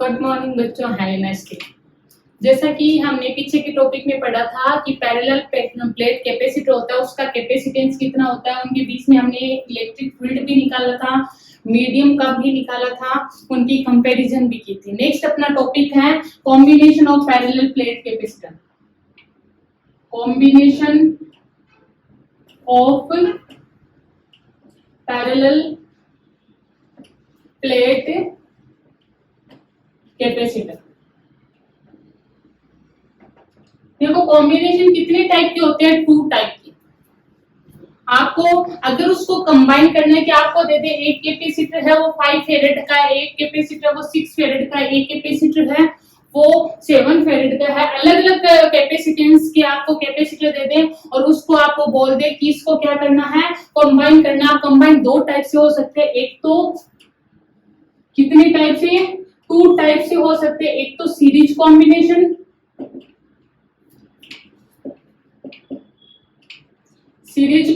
Good morning बच्चों, have a nice day. जैसा कि हमने पीछे के टॉपिक में पढ़ा था कि पैरेलल प्लेट कैपेसिटर होता है, उसका कैपेसिटेंस कितना होता है, उनके बीच में हमने इलेक्ट्रिक फील्ड भी निकाला था, मीडियम का भी निकाला था, उनकी कंपैरिजन भी की थी। नेक्स्ट अपना टॉपिक है combination of parallel plate capacitor. Combination of parallel plate capacitor. देखो कॉम्बिनेशन कितने टाइप के होते हैं? 2 टाइप के। आपको अगर उसको कंबाइन करना है कि आपको दे दे एक कैपेसिटर है वो 5 फेरेड का है, एक कैपेसिटर वो 6 फेरेड का है, एक कैपेसिटर है वो 7 फेरेड का है, अलग अलग कैपेसिटेंस के आपको कैपेसिटर दे दें और उसको आपको बोल दे कि इसको क्या करना है, कंबाइन करना। कंबाइन 2 टाइप से हो सकते हैं। एक तो कितने टाइप से? 2 टाइप से हो सकते हैं। एक तो सीरीज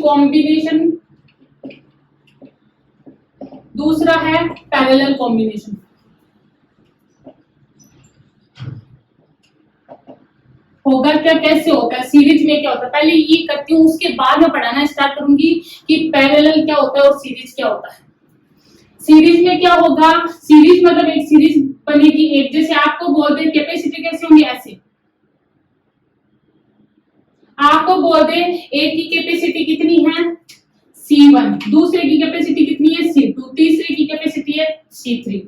कॉम्बिनेशन, दूसरा है पैरेलल कॉम्बिनेशन। होगा क्या, कैसे होता है? सीरीज में क्या होता है पहले ये करती हूँ, उसके बाद में पढ़ाना स्टार्ट करूंगी कि पैरेलल क्या होता है और सीरीज क्या होता है। सीरीज में क्या होगा? सीरीज मतलब एक सीरीज बनेगी, एक जैसे आपको बोल दे कैपेसिटी कैसे होंगे, ऐसे आपको बोल दे एक की कैपेसिटी कितनी है C1, दूसरे की कैपेसिटी कितनी है C2, तीसरे की कैपेसिटी है C3।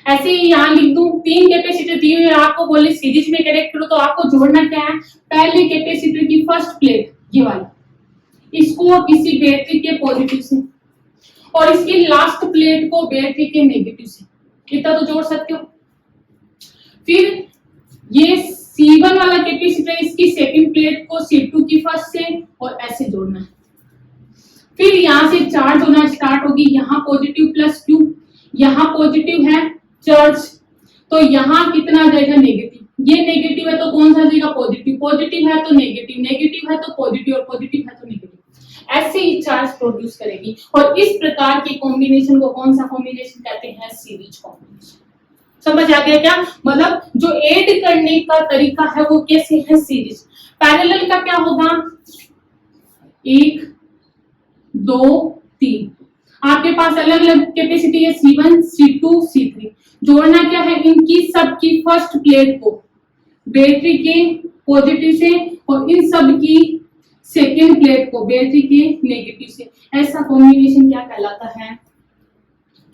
ऐसे ही यहाँ लिख दूं 3 कैपेसिटर दी हुई है, आपको बोले सीरीज में कनेक्ट करो, तो आपको जोड़ना क्या है? पहले कैपेसिटर की फर्स्ट प्लेट ये वाली, इसको किसी बैटरी के पॉजिटिव से और इसकी लास्ट प्लेट को बैटरी के नेगेटिव से, इतना तो जोड़ सकते हो। फिर ये C1 वाला कैपेसिटर इसकी सेकंड प्लेट को C2 की फर्स्ट से और ऐसे जोड़ना है। फिर यहां से चार्ज होना स्टार्ट होगी, यहाँ पॉजिटिव प्लस Q, यहाँ पॉजिटिव है चार्ज, तो यहाँ कितना जाएगा? नेगेटिव। ये नेगेटिव है तो कौन सा जाएगा? पॉजिटिव। पॉजिटिव है तो नेगेटिव, नेगेटिव है तो पॉजिटिव और पॉजिटिव है तो नेगेटिव। ऐसे ही चार्ज प्रोड्यूस करेगी और इस प्रकार के कॉम्बिनेशन को कौन सा कॉम्बिनेशन कहते हैं? Series combination. समझ आ गया क्या? मतलब जो ऐड करने का तरीका है वो कैसे है? सीरीज। पैरेलल का क्या होगा? 1 2 3, आपके पास अलग अलग कैपेसिटी है C1 C2 C3। जोड़ना क्या है? इनकी सबकी फर्स्ट प्लेट को बैटरी के पॉजिटिव से और इन सब की सेकेंड प्लेट को बैटरी के नेगेटिव से। ऐसा कॉम्बिनेशन क्या कहलाता है?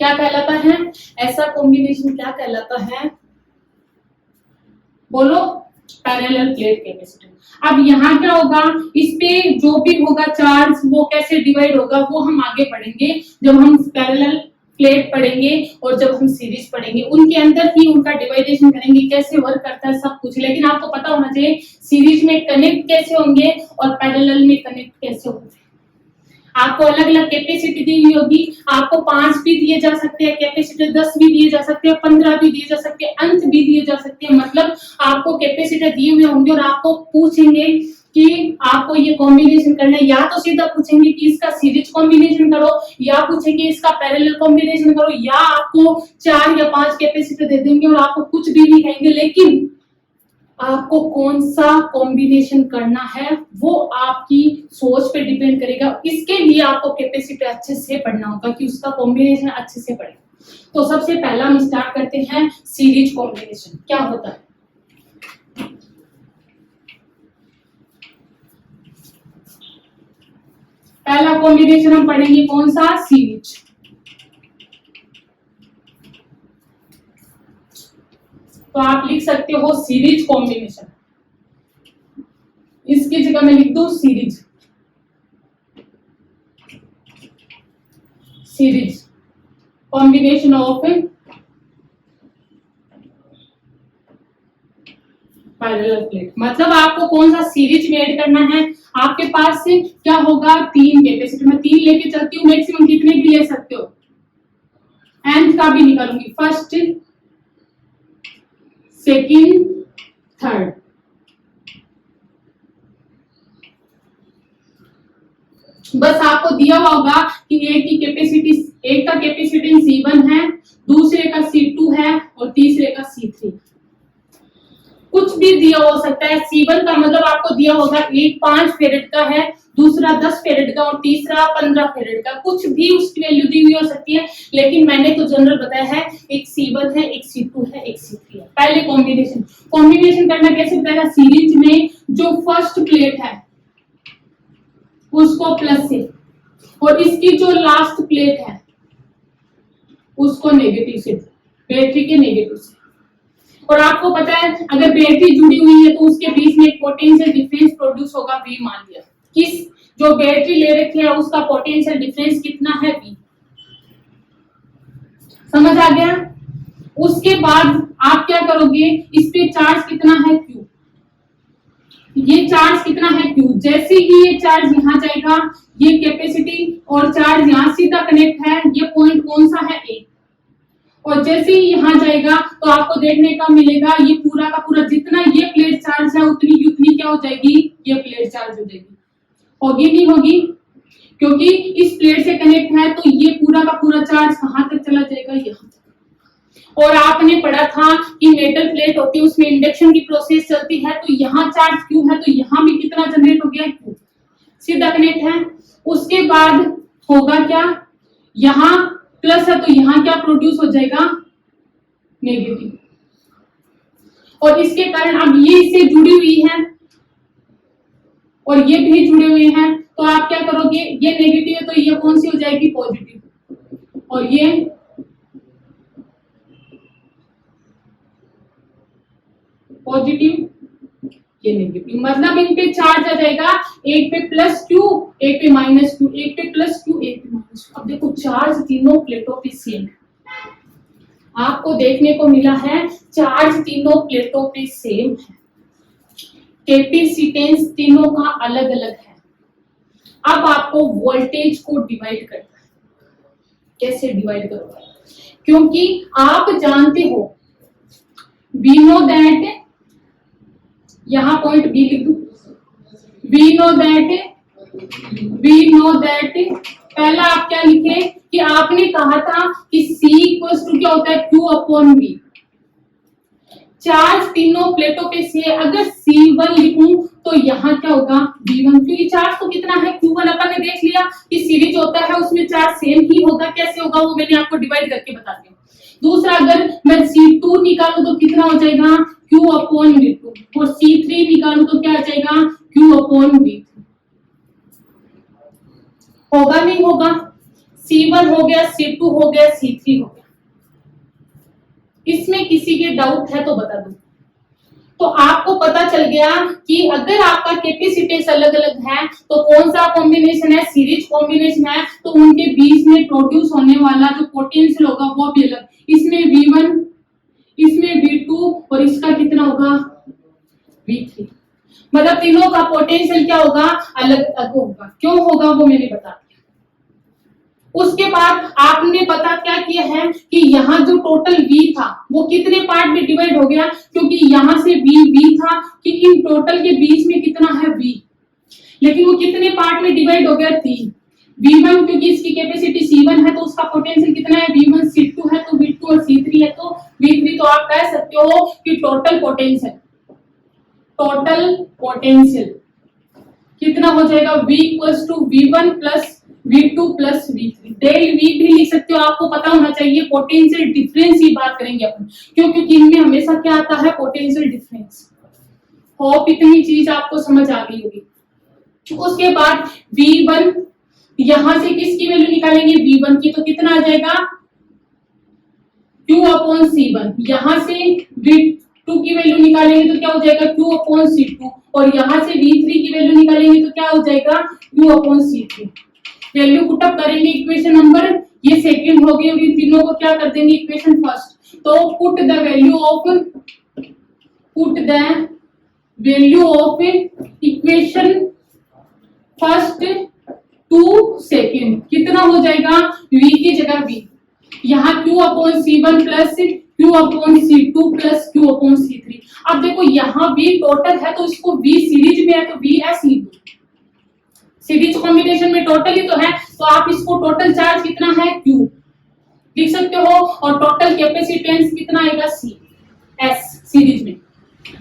क्या कहलाता है? ऐसा कॉम्बिनेशन क्या कहलाता है? बोलो। Parallel plate capacitor. अब यहाँ क्या होगा? इस पे जो भी होगा चार्ज वो कैसे डिवाइड होगा वो हम आगे पढ़ेंगे, जब हम पैरेलल प्लेट पढ़ेंगे और जब हम सीरीज पढ़ेंगे, उनके अंदर ही उनका डिवाइडेशन करेंगे, कैसे वर्क करता है सब कुछ। लेकिन आपको पता होना चाहिए सीरीज में कनेक्ट कैसे होंगे और पैरेलल में कनेक्ट कैसे होंगे। आपको अलग अलग कैपेसिटी दी हुई होगी, आपको 5 भी दिए जा सकते हैं कैपेसिटर, 10 भी दिए जा सकते हैं, 15 भी दिए जा सकते हैं, अंत भी दिए जा सकते हैं। मतलब आपको कैपेसिटर दिए हुए होंगे और आपको पूछेंगे कि आपको ये कॉम्बिनेशन करना है, या तो सीधा पूछेंगे कि इसका सीरीज कॉम्बिनेशन करो, या पूछेंगे इसका पैरेलल कॉम्बिनेशन करो, या आपको 4 या 5 कैपेसिटर दे देंगे और आपको कुछ भी नहीं कहेंगे। लेकिन आपको कौन सा कॉम्बिनेशन करना है वो आपकी सोच पे डिपेंड करेगा। इसके लिए आपको कैपेसिटर अच्छे से पढ़ना होगा कि उसका कॉम्बिनेशन अच्छे से पढ़े। तो सबसे पहला हम स्टार्ट करते हैं सीरीज कॉम्बिनेशन। क्या होता है? पहला कॉम्बिनेशन हम पढ़ेंगे कौन सा? सीरीज। तो आप लिख सकते हो सीरीज कॉम्बिनेशन, इसकी जगह मैं लिख दूं series. Series combination of parallel plate. मतलब आपको कौन सा सीरीज में ऐड करना है? आपके पास से क्या होगा? 3 कैपेसिटर। मैं 3 लेके चलती हूँ, मैक्सिमम कितने भी ले सकते हो, nth का भी निकालूंगी, फर्स्ट सेकेंड थर्ड। बस आपको दिया हुआ होगा कि एक की कैपेसिटी, एक का कैपेसिटेंस C1 है, दूसरे का C2 है और तीसरे का C3 दिया हो सकता है। C1 का मतलब आपको दिया होगा एक 5 फेरेड का है, दूसरा 10 फेरेड का और तीसरा 15 फेरेड का, कुछ भी उसकी वैल्यू दी हुई हो सकती है, लेकिन मैंने तो जनरल बताया है एक C1 है, एक C2 है, एक C3 है। पहले कॉम्बिनेशन करना कैसे बताएगा? सीरीज में जो फर्स्ट प्लेट है उसको प्लस से और इसकी जो लास्ट प्लेट है उसको नेगेटिव से, बैटरी के नेगेटिव से। और आपको पता है अगर बैटरी जुड़ी हुई है तो उसके बीच में एक पोटेंशियल डिफरेंस प्रोड्यूस होगा V मान लिया। किस जो बैटरी ले रखी है उसका पोटेंशियल डिफरेंस कितना है V, समझ आ गया? उसके बाद आप क्या करोगे, इस पे चार्ज कितना है Q, ये चार्ज कितना है Q। जैसे ही ये चार्ज यहाँ जाएगा ये कैपेसिटी और चार्ज यहाँ सीधा कनेक्ट है, ये पॉइंट कौन सा है A, और जैसे ही यहाँ जाएगा तो आपको देखने का मिलेगा ये पूरा का पूरा जितना ये प्लेट चार्ज है उतनी क्या हो जाएगी, ये प्लेट चार्ज हो जाएगी। होगी नहीं होगी? क्योंकि इस प्लेट से कनेक्ट है तो ये पूरा का पूरा चार्ज कहाँ तक चला जाएगा, यहाँ तक। और आपने पढ़ा था कि मेटल प्लेट होती है उसमें इंडक्शन की प्रोसेस चलती है, तो यहाँ चार्ज Q है तो यहाँ भी कितना जनरेट हो गया Q, सीधा कनेक्ट है। उसके बाद होगा क्या, यहाँ प्लस है तो यहाँ क्या प्रोड्यूस हो जाएगा, नेगेटिव। और इसके कारण अब ये इससे जुड़ी हुई है और ये भी जुड़े हुए हैं, तो आप क्या करोगे, ये नेगेटिव है तो ये कौन सी हो जाएगी, पॉजिटिव, और ये पॉजिटिव, ये नेगेटिव। मतलब इन पे चार्ज आ जाएगा, एक पे प्लस Q, एक पे माइनस Q, एक पे प्लस Q, एक पे माइनस Q। अब देखो चार्ज तीनों प्लेटों पे सेम है, आपको देखने को मिला है चार्ज तीनों प्लेटों पे सेम है, कैपेसिटेंस तीनों का अलग अलग है। अब आपको वोल्टेज को डिवाइड करना है, कैसे डिवाइड करोगे, क्योंकि आप जानते हो वी नो दैट, यहां पॉइंट बी लिख दू, वी नो दैट पहला आप क्या लिखे कि आपने कहा था कि C इक्वल्स टू क्या होता है, Q अपॉन V। चार्ज तीनों प्लेटों पे से अगर C1 लिखूं तो यहाँ क्या होगा V1, क्योंकि चार्ज तो कितना है Q1, अपन ने देख लिया कि सीरीज होता है उसमें चार्ज सेम ही होगा, कैसे होगा वो मैंने आपको डिवाइड करके बता दिया। दूसरा अगर मैं C2 निकालूं तो कितना हो जाएगा, Q अपॉन V2, और C3 निकालूं तो क्या आ जाएगा, Q अपॉन V3। होगा नहीं होगा, C1 हो गया, C2 हो गया, C3 हो गया। इसमें किसी के डाउट है तो बता दो। तो आपको पता चल गया कि अगर आपका कैपेसिटेंस अलग अलग है तो कौन सा कॉम्बिनेशन है, सीरीज कॉम्बिनेशन है, तो उनके बीच में प्रोड्यूस होने वाला जो पोटेंशियल होगा वो भी अलग, इसमें V1, इसमें V2 और इसका कितना होगा, V3। मतलब तीनों का पोटेंशियल क्या होगा, अलग अलग होगा। क्यों होगा वो मैंने बता दिया। उसके बाद आपने पता क्या किया है कि यहाँ जो टोटल V था वो कितने पार्ट में डिवाइड हो गया, क्योंकि यहाँ से V था कि इन टोटल के बीच में कितना है V, लेकिन वो कितने पार्ट में डिवाइड हो गया, 3। V1 क्योंकि इसकी कैपेसिटी C1 है तो उसका पोटेंशियल कितना है, V1, C2 है तो V2 और C3 है तो V3। तो आप कह सकते हो कि टोटल पोटेंशियल कितना हो जाएगा, V equals to V1 plus V2 plus V3। Del V भी लिख सकते हो, आपको पता होना चाहिए पोटेंशियल डिफरेंस की बात करेंगे अपन, क्योंकि इनमें हमेशा क्या आता है, पोटेंशियल डिफरेंस। होप इतनी चीज आपको समझ आ गई होगी। उसके बाद V1 यहां से किसकी वैल्यू निकालेंगे, V1 की, तो कितना आ जाएगा, Q अपॉन C1। यहां से V2 की वैल्यू निकालेंगे तो क्या हो जाएगा, Q अपॉन C2, और यहां से V3 की वैल्यू निकालेंगे तो क्या हो जाएगा, Q upon C3। Value put up करेंगे इक्वेशन नंबर, ये सेकंड हो गई होगी, तीनों को क्या कर देंगे इक्वेशन फर्स्ट। तो put the value of equation first to second, कितना हो जाएगा, V की जगह V, यहाँ Q upon C1 plus Q upon C2 plus Q upon C3। अब देखो यहाँ V टोटल है तो इसको V सीरीज में है तो V है C2, सीरीज कॉम्बिनेशन में टोटल ही तो है, तो आप इसको टोटल चार्ज कितना है Q लिख सकते हो, और टोटल कैपेसिटेंस कितना आएगा C, S सीरीज में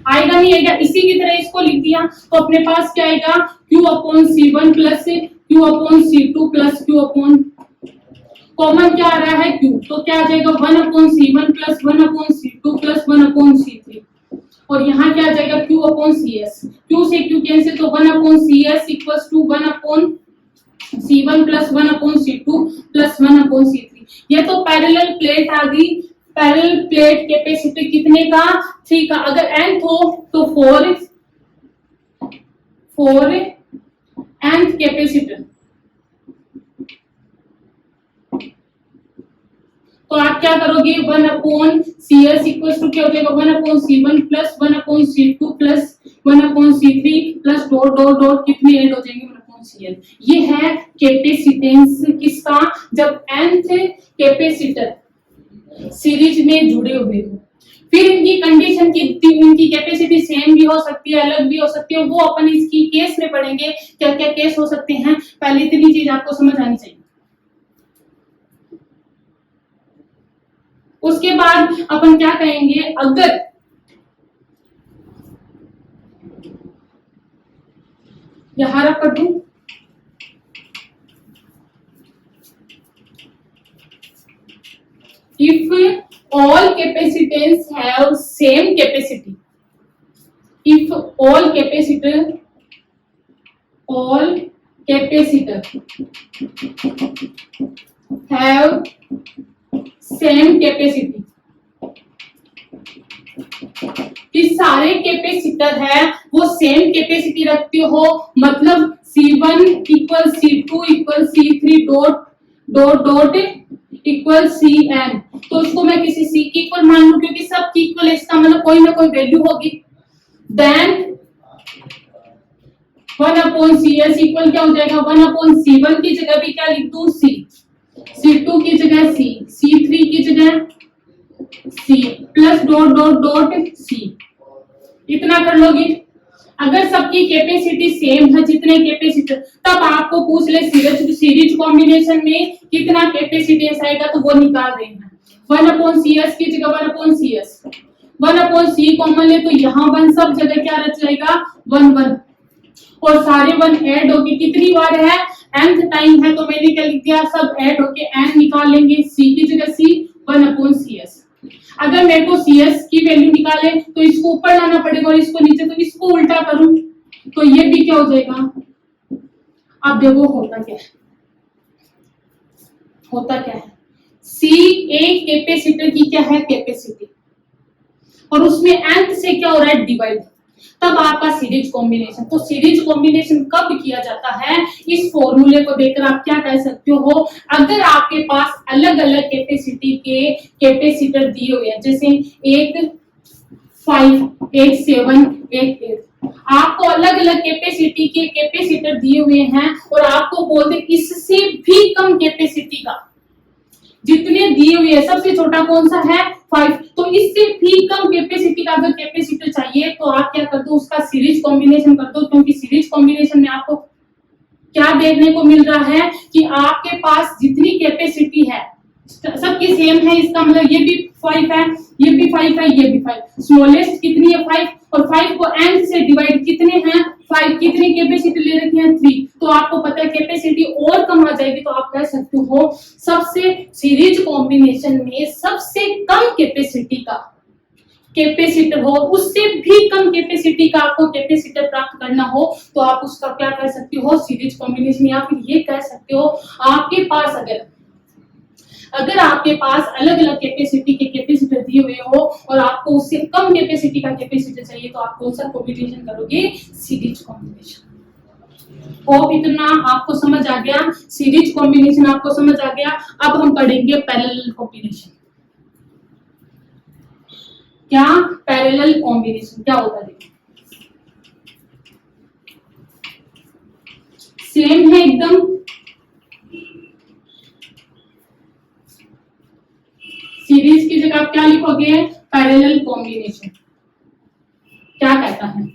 आएगा कॉमन ही आएगा, इसी की तरह इसको लिख दिया तो अपने पास क्या आएगा Q upon C1 plus Q upon C2 plus Q upon, common क्या आ रहा है Q, तो क्या आ जाएगा 1 upon C1 plus 1 upon C2 plus 1 upon C3, और यहाँ क्या आ जाएगा Q अपॉन CS, Q से Q कैंसिल तो 1 upon CS equals to 1 upon C1 plus 1 upon C2 plus 1 upon C3। ये तो पैरेलल प्लेट आ गई, पैरेलल प्लेट कैपेसिटी कितने का 3 का, अगर nth हो तो 4 nth कैपेसिटर, तो आप क्या करोगे 1 अपॉन CS इक्वल्स टू क्या हो जाएगा 1 upon C1 plus 1 upon C2 plus 1 upon C3 plus dot dot dot कितने ऐड हो जाएंगे 1 अपॉन CL। ये है कैपेसिटेंस किसका, जब nth कैपेसिटर सीरीज में जुड़े हुए हो। फिर इनकी कंडीशन की इनकी कैपेसिटी सेम भी हो सकती है, अलग भी हो सकती है, वो अपन इसकी केस में पढ़ेंगे क्या क्या केस हो सकते हैं। पहले इतनी चीज आपको समझ आनी चाहिए। उसके बाद अपन क्या कहेंगे, अगर यहां रख कर दूं, if all capacitance have same capacity, if all capacitor have same capacity, कि सारे कैपेसिटर है वो सेम कैपेसिटी रखते हो, मतलब C1 equal C2 equal C3 dot dot dot equal Cn, तो इसको मैं किसी C की इक्वल मान लूं क्योंकि सब की इक्वल है, इसका मतलब कोई ना कोई वैल्यू होगी। देन 1 अपॉन CS इक्वल क्या हो जाएगा 1 अपॉन C1 की जगह भी क्या लिख दूं C, C2 की जगह C, C3 की जगह C plus dot dot dot C, इतना कर लोगे। अगर सबकी कैपेसिटी सेम है जितने कैपेसिटर, तब आपको पूछ ले सीरीज कॉम्बिनेशन में कितना कैपेसिटेंस आएगा, तो वो निकाल रहे हैं 1 अपॉन CS की जगह 1 upon CS, 1 upon C common ले तो यहाँ 1 सब जगह क्या रच जाएगा 1 1, और सारे 1 ऐड होके कितनी बार है nth टाइम है, तो मैंने क्या लिख दिया सब ऐड होके n निकाल लेंगे, C की जगह C 1 अपॉन CS। अगर मेरे को CS की वैल्यू निकाले तो इसको ऊपर लाना पड़ेगा और इसको नीचे, तो इसको उल्टा करूं तो ये भी क्या हो जाएगा। अब देखो होता क्या है, होता क्या है, C एक कैपेसिटर की क्या है कैपेसिटी, और उसमें nth से क्या हो रहा है डिवाइड, तब आपका सीरीज कॉम्बिनेशन। तो सीरीज कॉम्बिनेशन कब किया जाता है, इस फॉर्मूले को देखकर आप क्या कह सकते हो, अगर आपके पास अलग अलग कैपेसिटी के कैपेसिटर दिए हुए हैं, जैसे एक 5 एक 7 एक 8, आपको अलग अलग कैपेसिटी के कैपेसिटर दिए हुए हैं और आपको बोलते इससे भी कम कैपेसिटी का, जितने दिए हुए हैं सबसे छोटा कौन सा है 5, तो इससे भी कम कैपेसिटी का अगर कैपेसिटर चाहिए तो आप क्या कर दो उसका सीरीज कॉम्बिनेशन कर दो, क्योंकि सीरीज कॉम्बिनेशन में आपको क्या देखने को मिल रहा है कि आपके पास जितनी कैपेसिटी है सबकी सेम है, इसका मतलब ये भी 5 है, ये भी 5 है, ये भी 5, स्मॉलेस्ट कितनी है 5, और 5 को n से डिवाइड कितने हैं 5, कितनी कैपेसिटी ले रखी है 3, तो आपको पता है कैपेसिटी और कम आ जाएगी, तो आप कह सकते हो सबसे सीरीज कॉम्बिनेशन में सबसे कम कैपेसिटी का कैपेसिटर हो, उससे भी कम कैपेसिटी का आपको कैपेसिटर प्राप्त करना हो, तो आप उसका क्या कर सकते हो सीरीज कॉम्बिनेशन, या फिर ये कह सकते हो आपके पास अगर आपके पास अलग अलग कैपेसिटी के कैपेसिटर दिए हुए हो और आपको उससे कम कैपेसिटी का कैपेसिटर चाहिए, तो आप कौन सा कॉम्बिनेशन करोगे सीरीज कॉम्बिनेशन। होप इतना आपको समझ आ गया, सीरीज कॉम्बिनेशन आपको समझ आ गया। अब हम पढ़ेंगे पैरेलल कॉम्बिनेशन। क्या पैरेलल कॉम्बिनेशन क्या होता है, सेम है एकदम, सीरीज की जगह आप क्या लिखोगे पैरेलल कॉम्बिनेशन। क्या कहता है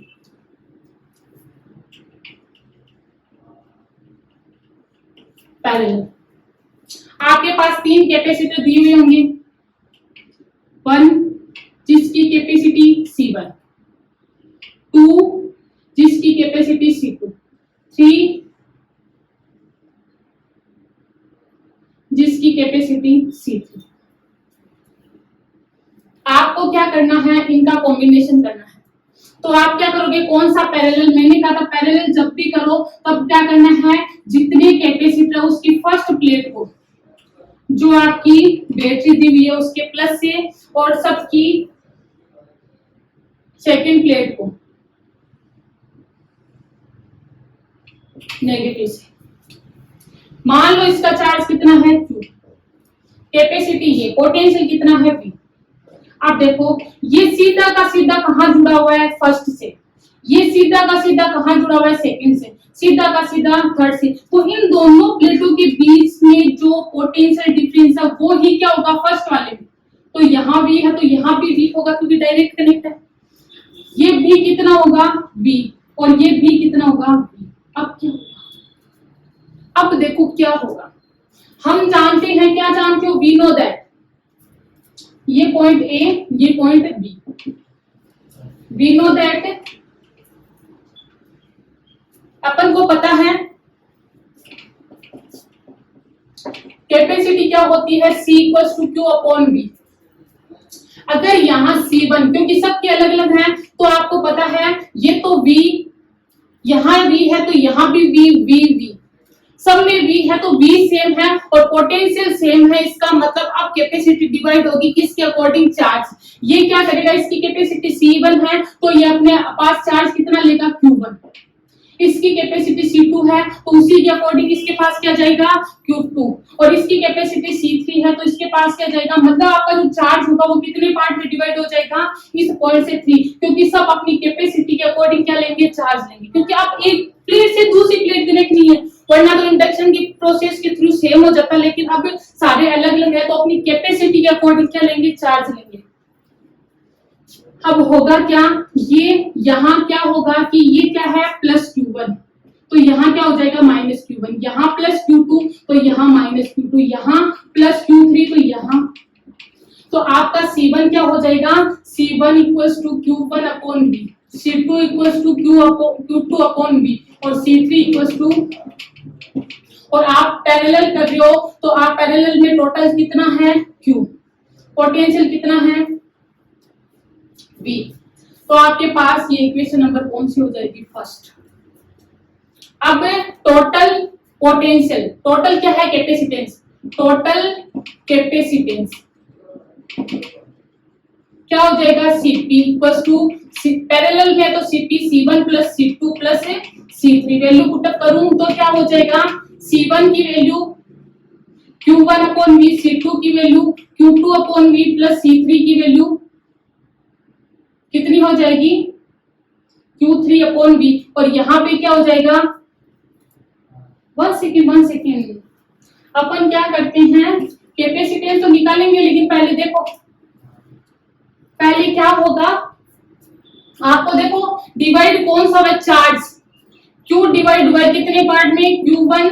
पैरेलल, आपके पास 3 कैपेसिटर दिए हुए होंगे, 1 जिसकी कैपेसिटी C1, कैपेसिटी C2, 3 जिसकी कैपेसिटी C3। आपको क्या करना है, इनका कॉम्बिनेशन करना है। तो आप क्या करोगे, कौन सा पैरेलल, मैंने कहा था पैरेलल जब भी करो तब क्या करना है, जितने कैपेसिटर उसकी फर्स्ट प्लेट को जो आपकी बैटरी दी हुई है उसके प्लस से और सबकी सेकेंड प्लेट को नेगेटिव से। मान लो इसका चार्ज कितना है Q, कैपेसिटी ये, पोटेंशियल कितना है V। अब देखो ये सीधा का सीधा कहां जुड़ा हुआ है, फर्स्ट से, ये सीधा का सीधा कहां जुड़ा हुआ है, सेकंड से, सीधा का सीधा थर्ड से। तो इन दोनों प्लेटों के बीच में जो पोटेंशियल डिफरेंस है वो ही क्या होगा, फर्स्ट वाले में। तो यहाँ भी है तो यहाँ भी V होगा क्योंकि डायरेक्ट कनेक्ट है। ये भी कितना होगा V और ये भी कितना होगा V। अब क्या होगा, अब देखो क्या होगा, हम जानते हैं, क्या जानते हो, वी नो दैट ये पॉइंट A ये point B, we know that अपन को पता है कैपेसिटी क्या होती है, C = Q अपॉन V। अगर यहाँ C1, क्योंकि सबके अलग अलग हैं तो आपको पता है ये तो V, यहाँ V है तो यहाँ भी V, सब में V है तो V सेम है और पोटेंशियल सेम है। इसका मतलब अब कैपेसिटी डिवाइड होगी किसके अकॉर्डिंग, चार्ज। ये क्या करेगा, इसकी कैपेसिटी C1 है तो ये अपने पास चार्ज कितना लेगा, Q1। इसकी कैपेसिटी C2 है तो उसी के अकॉर्डिंग इसके पास क्या जाएगा, Q2। और इसकी कैपेसिटी C3 है तो इसके पास क्या जाएगा, मतलब आपका जो चार्ज होगा वो कितने पार्ट में डिवाइड हो जाएगा, इस पॉइंट से 3, क्योंकि सब अपनी कैपेसिटी के अकॉर्डिंग क्या लेंगे, चार्ज लेंगे। क्योंकि आप एक प्लेट से दूसरी प्लेट कनेक्ट नहीं है, वरना तो इंडक्शन की प्रोसेस के थ्रू सेम हो जाता, लेकिन अब सारे अलग अलग है तो अपनी कैपेसिटी के अकॉर्डिंग क्या लेंगे, चार्ज लेंगे। अब होगा क्या, ये यहाँ क्या होगा कि ये क्या है, प्लस Q1 तो यहाँ क्या हो जाएगा, माइनस Q1, यहाँ प्लस Q2 तो यहाँ माइनस Q2, यहाँ प्लस Q3 तो यहाँ। तो आपका C1 क्या हो जाएगा, C1 = Q1 upon V, C2 = Q2 upon V और C3 = और आप पैरेलल कर रहे हो तो आप पैरेलल में टोटल कितना है Q, पोटेंशियल कितना है V। तो आपके पास ये इक्वेशन नंबर कौन सी हो जाएगी, फर्स्ट। अब टोटल पोटेंशियल, टोटल क्या है, कैपेसिटेंस, टोटल कैपेसिटेंस क्या हो जाएगा, Cp = पैरेलल में तो Cp C1 + C2 + C3। Value put up करूं तो क्या हो जाएगा, C1 की value Q1 upon V, C2 की value Q2 upon V plus C3 की वैल्यू कितनी हो जाएगी, Q3 अपॉन V। और यहाँ पे क्या हो जाएगा, 1 सेकेंड अपन क्या करते हैं, कैपेसिटेंस तो निकालेंगे लेकिन पहले देखो, पहले क्या होगा, आपको देखो डिवाइड कौन सा है, चार्ज। Q डिवाइड हुआ है कितने पार्ट में, Q1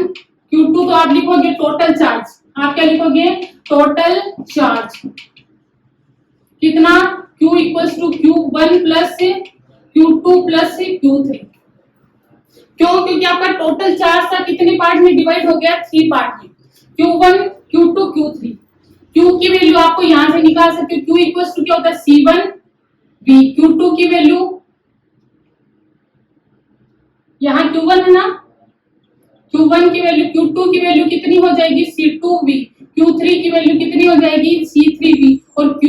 Q2, तो आप लिखोगे टोटल चार्ज, आप क्या लिखोगे, टोटल चार्ज कितना, Q = Q1 + Q2 + Q3। क्यों, क्योंकि आपका टोटल चार्ज था कितने पार्ट में डिवाइड हो गया, 3 पार्ट में, Q1 Q2 Q3। Q की वैल्यू आपको यहां से निकाल सकते हो, Q = क्या होता है, C1 V, Q2 की वैल्यू यहाँ Q1 है ना, Q1 की वैल्यू, Q2 की वैल्यू कितनी हो जाएगी, C2V, Q3 की वैल्यू कितनी हो जाएगी, C3V और Q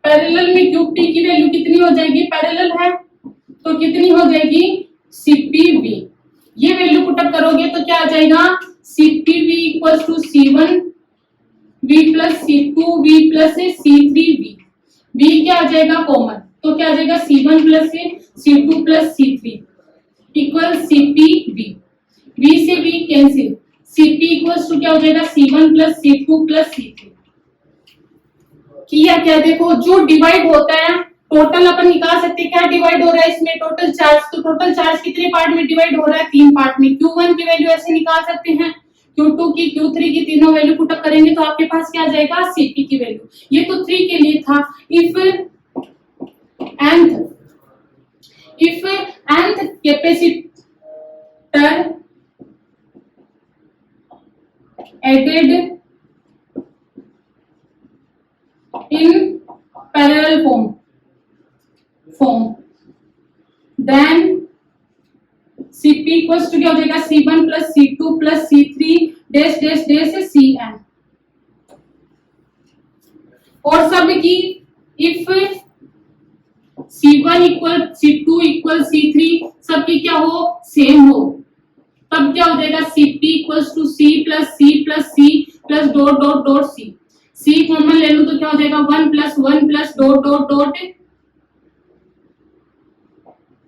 पैरेलल में Q3 की वैल्यू कितनी हो जाएगी, पैरेलल है तो कितनी हो जाएगी, CPV। ये वैल्यू पुट अप करोगे तो क्या आ जाएगा, CPV = C1V + C2V + C3V। V क्या आ जाएगा, कॉमन, तो क्या आ जाएगा, C1 + C2 + C3 = CPV। V से V कैंसिल, CP = क्या हो जाएगा, C1 + C2 + C3। किया क्या, देखो जो डिवाइड होता है टोटल अपन निकाल सकते हैं, क्या डिवाइड हो रहा है इसमें, टोटल चार्ज। तो टोटल चार्ज कितने पार्ट में डिवाइड हो रहा है, 3 पार्ट में। Q1 की वैल्यू ऐसे निकाल सकते हैं, Q2 की, Q3 की, तीनों वैल्यू पुट अप करेंगे तो आपके पास क्या आ जाएगा, Cp की वैल्यू। ये तो 3 के लिए था। If nth if nth capacitor added in parallel form then Cp equals to क्या हो जाएगा C1 plus C2 plus C3 dash dash dash Cn। और सब की if C1 equal C2 equal C3 सबकी क्या हो सेम हो तब क्या हो जाएगा Cp equals to C plus C plus dot dot dot C। C common ले लो तो क्या हो जाएगा 1 प्लस डॉट डॉट डॉट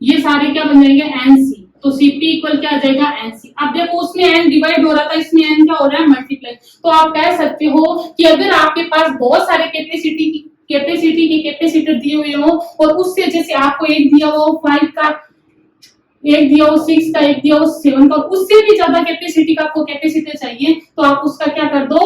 ये सारे क्या बन जाएंगे NC। तो Cp इक्वल क्या आ जाएगा NC। अब देखो उसमें n डिवाइड हो रहा था इसमें n क्या हो रहा है मल्टीप्लाई। तो आप कह सकते हो कि अगर आपके पास बहुत सारे कैपेसिटी के कैपेसिटर दिए हुए हो और उससे जैसे आपको एक दिया हो 5 का एक दिया हो 6 का एक दिया हो 7 का उससे भी ज्यादा कैपेसिटी का आपको कैपेसिटर चाहिए तो आप उसका क्या कर दो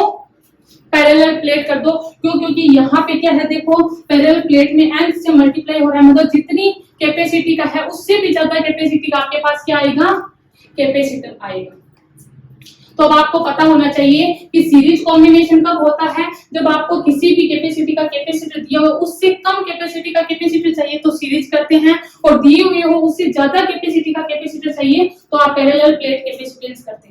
पैरेलल प्लेट कर दो। क्यों क्योंकि यहाँ पे क्या है देखो पैरेलल प्लेट में n से मल्टीप्लाई हो रहा है मतलब जितनी कैपेसिटी का है उससे भी ज्यादा कैपेसिटी का आपके पास क्या आएगा कैपेसिटर आएगा। तो अब आपको पता होना चाहिए कि सीरीज कॉम्बिनेशन कब होता है जब आपको किसी भी कैपेसिटी का कैपेसिटर दिया हो उससे कम कैपेसिटी का कैपेसिटर चाहिए तो सीरीज करते हैं और दिए हुए हो उससे ज्यादा कैपेसिटी का कैपेसिटर चाहिए तो आप पैरेलल प्लेट कैपेसिटेंस करते हैं।